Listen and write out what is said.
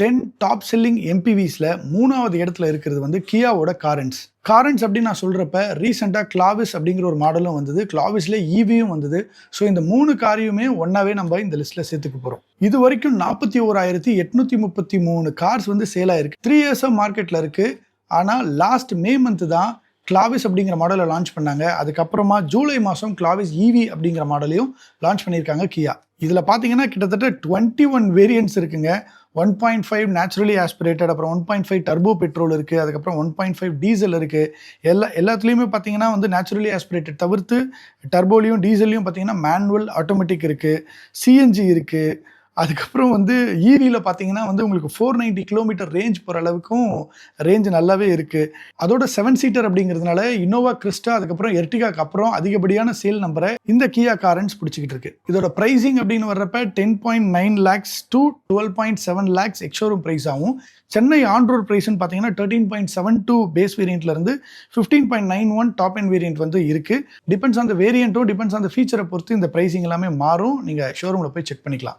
10 top selling எம்பிவிஸ்ல 3வது இடத்துல இருக்கிறது வந்து கியாவோட காரன்ஸ். காரன்ஸ் அப்படின்னு நான் சொல்றப்ப ரீசெண்டா கிளாவிஸ் அப்படிங்கிற ஒரு மாடலும் வந்தது. கிளாவிஸ்ல ஈவியும் வந்தது. ஸோ இந்த 3 காரையுமே ஒன்னாவே நம்ம இந்த லிஸ்ட்ல சேர்த்துக்க போறோம். இது வரைக்கும் 41,833 கார்ஸ் வந்து சேல் ஆயிருக்கு. 3 இயர்ஸா மார்க்கெட்ல இருக்கு. ஆனா லாஸ்ட் மே மந்த் தான் கிளாவிஸ் அப்படிங்கிற மாடலை லான்ச் பண்ணாங்க. அதுக்கப்புறமா ஜூலை மாதம் கிளாவிஸ் ஈவி அப்படிங்கிற மாடலையும் லான்ச் பண்ணியிருக்காங்க கியா. இதில் பார்த்தீங்கன்னா கிட்டத்தட்ட 21 வேரியன்ட்ஸ் இருக்குங்க. 1.5 நேச்சுரலி ஆஸ்பிரேட்டட், அப்புறம் 1.5 டர்போ பெட்ரோல் இருக்குது, அதுக்கப்புறம் 1.5 டீசல் இருக்குது. எல்லாத்துலேயுமே பார்த்தீங்கன்னா வந்து நேச்சுரலி ஆஸ்பிரேட்டட் தவிர்த்து டர்போலையும் டீசல்லையும் பார்த்தீங்கன்னா மேனுவல் ஆட்டோமேட்டிக் இருக்குது, சிஎன்ஜி இருக்குது. அதுக்கப்புறம் வந்து ஈவியில் பார்த்தீங்கன்னா வந்து உங்களுக்கு 490 கிலோமீட்டர் ரேஞ்ச் போகிற அளவுக்கும் ரேஞ்ச் நல்லாவே இருக்குது. அதோட 7 சீட்டர் அப்படிங்கிறதுனால இன்னோவா கிறிஸ்டா அதுக்கப்புறம் எர்டிகாக்கு அப்புறம் அதிகப்படியான சேல் நம்பரை இந்த கியா காரன்ஸ் பிடிச்சிக்கிட்டு இருக்கு. இதோட ப்ரைஸிங் அப்படின்னு வர்றப்ப 10.9 lakhs to 12.7 lakhs ex showroom price ஆகும். சென்னை ஆன் ரோட் ப்ரைஸ்ன்னு பார்த்தீங்கன்னா 13.72 பேஸ் வேரியண்ட்ல இருந்து 15.91 டாப் அண்ட் வேரியண்ட் வந்து இருக்கு. டிபெண்ட்ஸ் ஆன் த வேரியண்ட்டோ டிபெண்ட்ஸ் ஆன் த ஃபீச்சரை பொறுத்து இந்த ப்ரைஸிங் எல்லாமே மாறும். நீங்கள் ஷோரூமில் போய் செக் பண்ணிக்கலாம்.